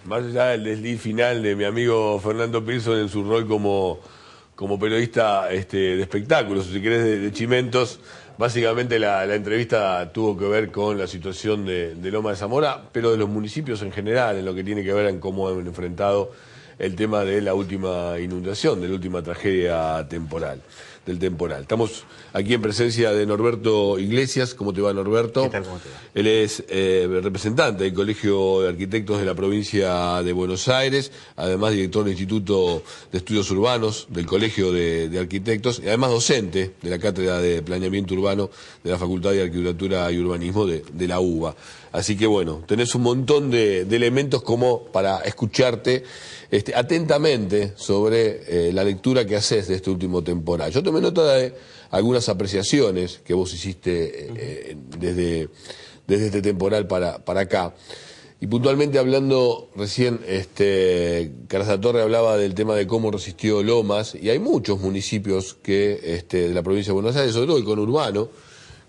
más allá del desliz final de mi amigo Fernando Pearson en su rol como periodista de espectáculos, si querés, de Chimentos, básicamente la entrevista tuvo que ver con la situación de Loma de Zamora, pero de los municipios en general, en lo que tiene que ver en cómo han enfrentado el tema de la última inundación, de la última tragedia del temporal. Estamos aquí en presencia de Norberto Iglesias. ¿Cómo te va, Norberto? ¿Qué tal? ¿Cómo te va? Él es representante del Colegio de Arquitectos de la provincia de Buenos Aires, además director del Instituto de Estudios Urbanos del Colegio de Arquitectos, y además docente de la Cátedra de Planeamiento Urbano de la Facultad de Arquitectura y Urbanismo de la UBA. Así que bueno, tenés un montón de elementos como para escucharte atentamente sobre la lectura que haces de este último temporal. Yo tomé nota de algunas apreciaciones que vos hiciste desde este temporal para acá. Y puntualmente hablando, recién Carazatorre hablaba del tema de cómo resistió Lomas, y hay muchos municipios que de la provincia de Buenos Aires, sobre todo el conurbano,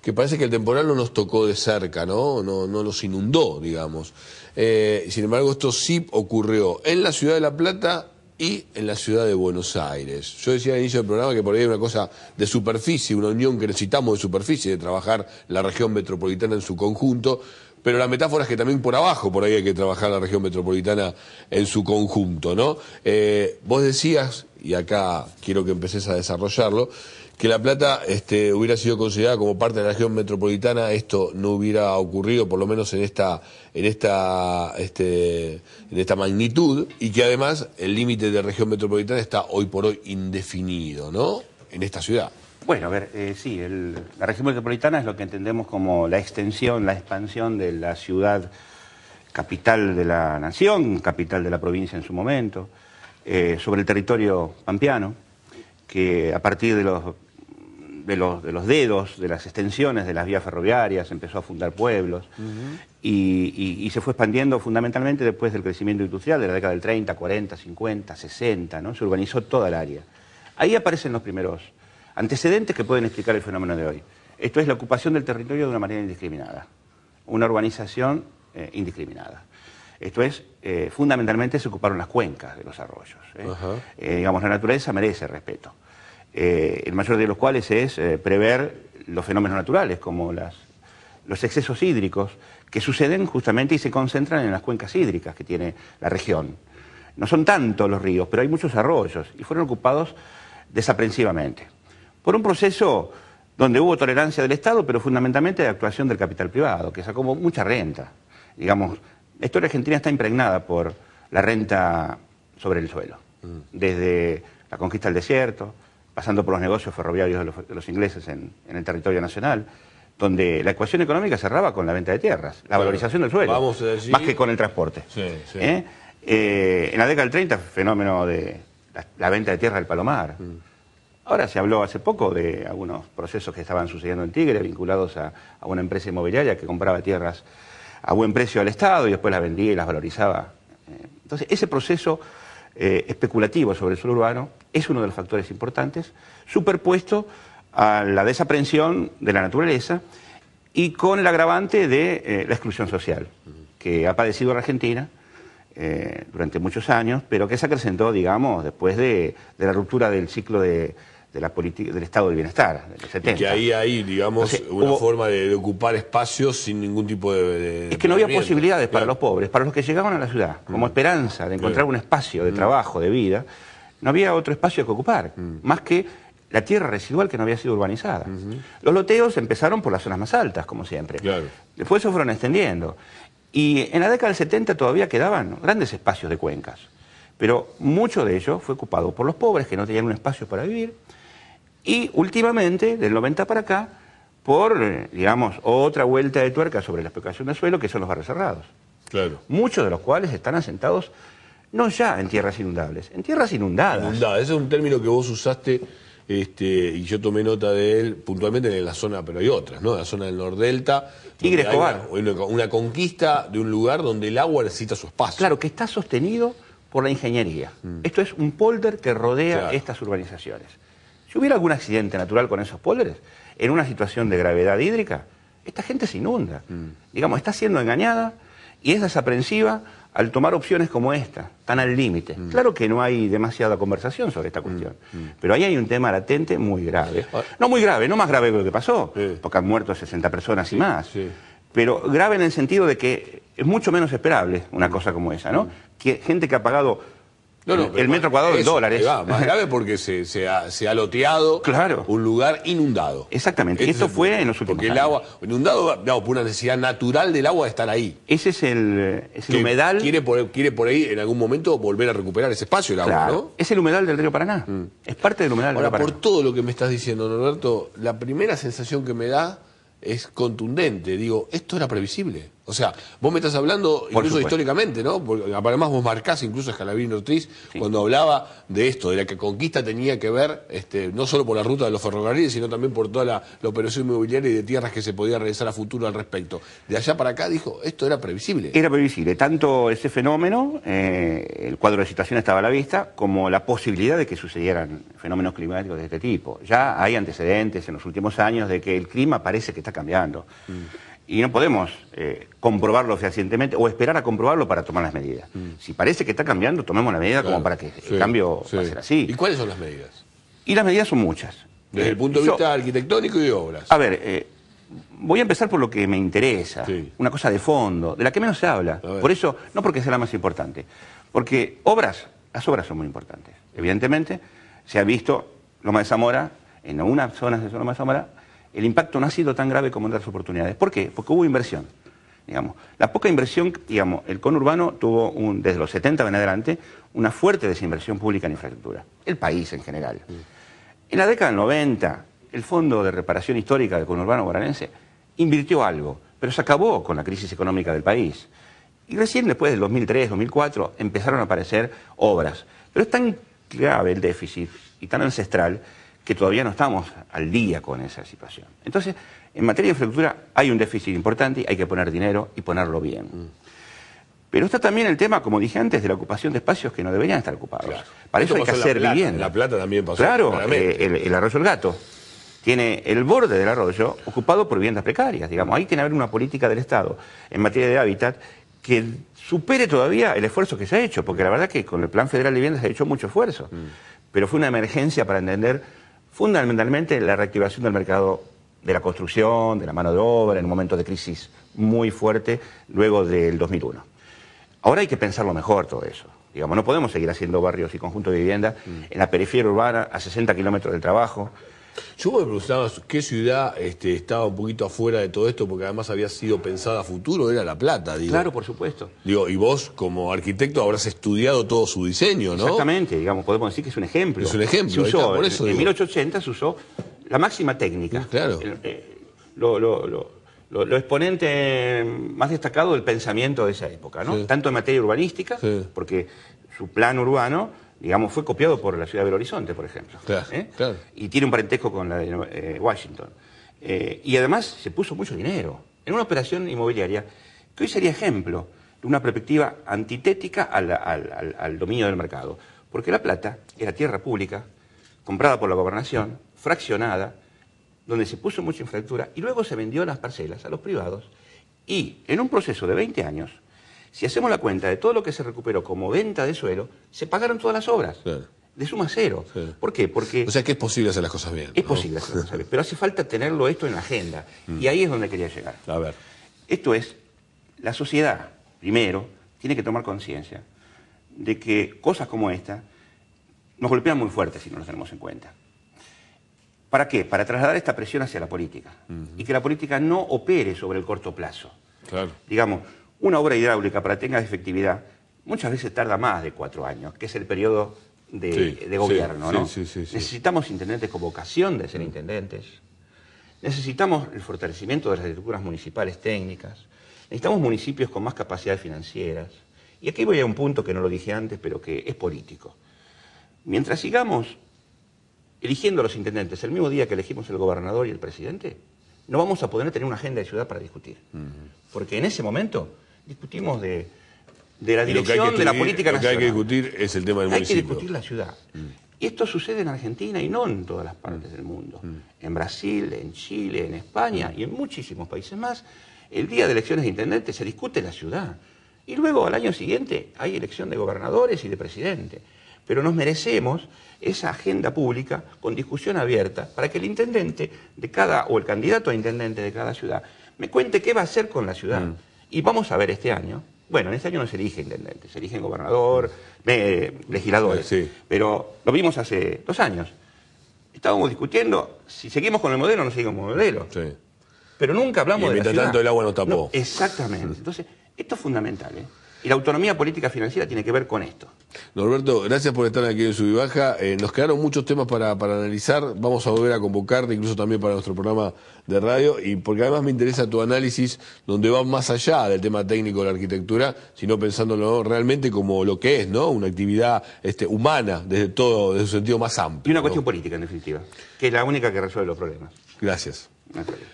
que parece que el temporal no nos tocó de cerca, no nos inundó, digamos. Sin embargo, esto sí ocurrió en la ciudad de La Plata y en la ciudad de Buenos Aires. Yo decía al inicio del programa que por ahí hay una cosa de superficie, una unión que necesitamos de superficie, de trabajar la región metropolitana en su conjunto, pero la metáfora es que también por abajo, por ahí hay que trabajar la región metropolitana en su conjunto, ¿no? Vos decías, y acá quiero que empecés a desarrollarlo, que La Plata hubiera sido considerada como parte de la región metropolitana, esto no hubiera ocurrido, por lo menos en esta magnitud, y que además el límite de región metropolitana está hoy por hoy indefinido, ¿no? En esta ciudad. Bueno, a ver, sí, la región metropolitana es lo que entendemos como la extensión, la expansión de la ciudad capital de la nación, capital de la provincia en su momento, sobre el territorio pampeano, que a partir de los dedos, de las extensiones de las vías ferroviarias, empezó a fundar pueblos y se fue expandiendo fundamentalmente después del crecimiento industrial de la década del 30, 40, 50, 60, ¿no? Se urbanizó toda el área. Ahí aparecen los primeros antecedentes que pueden explicar el fenómeno de hoy. Esto es la ocupación del territorio de una manera indiscriminada, una urbanización indiscriminada. Esto es, fundamentalmente se ocuparon las cuencas de los arroyos. Digamos, la naturaleza merece respeto. El mayor de los cuales es prever los fenómenos naturales, como los excesos hídricos, que suceden justamente y se concentran en las cuencas hídricas que tiene la región. No son tantos los ríos, pero hay muchos arroyos, y fueron ocupados desaprensivamente, por un proceso donde hubo tolerancia del Estado, pero fundamentalmente de actuación del capital privado, que sacó mucha renta. Digamos, la historia argentina está impregnada por la renta sobre el suelo, desde la conquista del desierto, pasando por los negocios ferroviarios de los ingleses en el territorio nacional, donde la ecuación económica cerraba con la venta de tierras, la valorización del suelo, vamos a decir, más que con el transporte. Sí. En la década del 30, fenómeno de la venta de tierra del Palomar. Ahora se habló hace poco de algunos procesos que estaban sucediendo en Tigre, vinculados a una empresa inmobiliaria que compraba tierras a buen precio al Estado y después las vendía y las valorizaba. Entonces, ese proceso especulativo sobre el suelo urbano es uno de los factores importantes, superpuesto a la desaprensión de la naturaleza y con el agravante de la exclusión social, que ha padecido la Argentina durante muchos años, pero que se acrecentó, digamos, después de la ruptura del ciclo de la política del estado del bienestar, del 70. Y que ahí hay, digamos, entonces, una forma de ocupar espacios sin ningún tipo de es que no había posibilidades para los pobres, para los que llegaban a la ciudad, como esperanza de encontrar un espacio de trabajo, de vida, no había otro espacio que ocupar, más que la tierra residual que no había sido urbanizada. Los loteos empezaron por las zonas más altas, como siempre. Después se fueron extendiendo. Y en la década del 70 todavía quedaban grandes espacios de cuencas, pero mucho de ello fue ocupado por los pobres que no tenían un espacio para vivir, y últimamente, del 90 para acá, por, digamos, otra vuelta de tuerca sobre la especulación del suelo, que son los barrios cerrados. Muchos de los cuales están asentados no ya en tierras inundables, en tierras inundadas. Ese es un término que vos usaste, y yo tomé nota de él puntualmente en la zona, pero hay otras, ¿no? La zona del Nordelta. Tigre Escobar. Una conquista de un lugar donde el agua necesita su espacio. Claro, que está sostenido por la ingeniería. Esto es un polder que rodea estas urbanizaciones. Si hubiera algún accidente natural con esos pólders, en una situación de gravedad hídrica, esta gente se inunda. Digamos, está siendo engañada y es desaprensiva al tomar opciones como esta, tan al límite. Claro que no hay demasiada conversación sobre esta cuestión, pero ahí hay un tema latente muy grave. No muy grave, no más grave que lo que pasó, porque han muerto 60 personas y más, pero grave en el sentido de que es mucho menos esperable una cosa como esa, ¿no? Que gente que ha pagado el metro cuadrado en dólares. Más grave porque se ha loteado un lugar inundado. Exactamente, y esto fue en los últimos años. Porque el agua, inundado, por una necesidad natural del agua de estar ahí. Ese es el humedal. Quiere por ahí en algún momento volver a recuperar ese espacio el agua, ¿no? Es el humedal del río Paraná. Es parte del humedal del río Paraná. Por todo lo que me estás diciendo, Norberto, la primera sensación que me da es contundente. Digo, esto era previsible. O sea, vos me estás hablando incluso históricamente, ¿no? Porque además vos marcás incluso a Scalabrini Ortiz cuando hablaba de esto, de la que conquista tenía que ver no solo por la ruta de los ferrocarriles, sino también por toda la operación inmobiliaria y de tierras que se podía realizar a futuro al respecto. De allá para acá dijo, esto era previsible. Era previsible, tanto ese fenómeno, el cuadro de situación estaba a la vista, como la posibilidad de que sucedieran fenómenos climáticos de este tipo. Ya hay antecedentes en los últimos años de que el clima parece que está cambiando. Y no podemos comprobarlo fehacientemente o esperar a comprobarlo para tomar las medidas. Si parece que está cambiando, tomemos la medida como para que el cambio va a ser así. ¿Y cuáles son las medidas? Y las medidas son muchas. Desde el punto de vista arquitectónico y de obras. A ver, voy a empezar por lo que me interesa, una cosa de fondo, de la que menos se habla. Por eso, no porque sea la más importante, porque las obras son muy importantes. Evidentemente, se ha visto Loma de Zamora, en algunas zonas de Loma de Zamora, el impacto no ha sido tan grave como en otras oportunidades. ¿Por qué? Porque hubo inversión. Digamos. La poca inversión, digamos, el conurbano tuvo, desde los 70 en adelante, una fuerte desinversión pública en infraestructura. El país en general. En la década del 90, el Fondo de Reparación Histórica del Conurbano Bonaerense invirtió algo, pero se acabó con la crisis económica del país. Y recién después del 2003, 2004, empezaron a aparecer obras. Pero es tan grave el déficit y tan ancestral que todavía no estamos al día con esa situación. Entonces, en materia de infraestructura hay un déficit importante y hay que poner dinero y ponerlo bien. Pero está también el tema, como dije antes, de la ocupación de espacios que no deberían estar ocupados. Para eso hay que hacer vivienda. La Plata también pasó. Claro, el Arroyo El Gato tiene el borde del arroyo ocupado por viviendas precarias. Digamos, ahí tiene que haber una política del Estado en materia de hábitat que supere todavía el esfuerzo que se ha hecho, porque la verdad que con el Plan Federal de Vivienda se ha hecho mucho esfuerzo. Pero fue una emergencia para entender fundamentalmente la reactivación del mercado de la construcción, de la mano de obra, en un momento de crisis muy fuerte, luego del 2001. Ahora hay que pensarlo mejor todo eso. Digamos, no podemos seguir haciendo barrios y conjuntos de vivienda en la periferia urbana, a 60 kilómetros del trabajo. Yo me preguntaba qué ciudad estaba un poquito afuera de todo esto, porque además había sido pensada a futuro, era La Plata. Digo. Claro, por supuesto. Digo, y vos, como arquitecto, habrás estudiado todo su diseño, ¿no? Exactamente, digamos, podemos decir que es un ejemplo. Es un ejemplo. Se usó, por eso, en 1880 se usó la máxima técnica. Claro. Lo exponente más destacado del pensamiento de esa época, ¿no? Tanto en materia urbanística, porque su plan urbano, digamos, fue copiado por la ciudad de Belo Horizonte, por ejemplo. Claro. Y tiene un parentesco con la de Washington. Y además se puso mucho dinero en una operación inmobiliaria que hoy sería ejemplo de una perspectiva antitética al dominio del mercado. Porque La Plata era tierra pública, comprada por la gobernación, fraccionada, donde se puso mucha infraestructura y luego se vendió las parcelas a los privados. Y en un proceso de 20 años, si hacemos la cuenta de todo lo que se recuperó como venta de suelo, se pagaron todas las obras. De suma cero. ¿Por qué? Porque... O sea que es posible hacer las cosas bien. Es posible hacer las cosas bien, pero hace falta tenerlo esto en la agenda. Y ahí es donde quería llegar. A ver. Esto es, la sociedad, primero, tiene que tomar conciencia de que cosas como esta nos golpean muy fuerte si no las tenemos en cuenta. ¿Para qué? Para trasladar esta presión hacia la política. Y que la política no opere sobre el corto plazo. Claro. Digamos, una obra hidráulica para que tenga efectividad muchas veces tarda más de 4 años, que es el periodo de gobierno, ¿no? Necesitamos intendentes con vocación de ser intendentes. Necesitamos el fortalecimiento de las estructuras municipales técnicas. Necesitamos municipios con más capacidades financieras. Y aquí voy a un punto que no lo dije antes, pero que es político. Mientras sigamos eligiendo a los intendentes el mismo día que elegimos el gobernador y el presidente, no vamos a poder tener una agenda de ciudad para discutir. Porque en ese momento discutimos de la dirección de la política nacional. Lo que hay que discutir es el tema del municipio. Hay que discutir la ciudad. Y esto sucede en Argentina y no en todas las partes del mundo. En Brasil, en Chile, en España y en muchísimos países más. El día de elecciones de intendentes se discute la ciudad. Y luego al año siguiente hay elección de gobernadores y de presidente. Pero nos merecemos esa agenda pública con discusión abierta para que el intendente de cada, o el candidato a intendente de cada ciudad, me cuente qué va a hacer con la ciudad. Y vamos a ver este año. Bueno, en este año no se elige intendente, se eligen gobernador, legisladores. Sí. Pero lo vimos hace 2 años. Estábamos discutiendo si seguimos con el modelo o no seguimos con el modelo. Sí. Pero nunca hablamos de la ciudad. Mientras tanto el agua nos tapó. No, exactamente. Entonces, esto es fundamental, ¿eh? Y la autonomía política financiera tiene que ver con esto. Norberto, gracias por estar aquí en Sub y Baja. Nos quedaron muchos temas para analizar. Vamos a volver a convocarte, incluso también para nuestro programa de radio, y porque además me interesa tu análisis, donde va más allá del tema técnico de la arquitectura, sino pensándolo realmente como lo que es, ¿no? Una actividad humana, desde su sentido más amplio. Y una cuestión política, en definitiva, que es la única que resuelve los problemas. Gracias. No hay problema.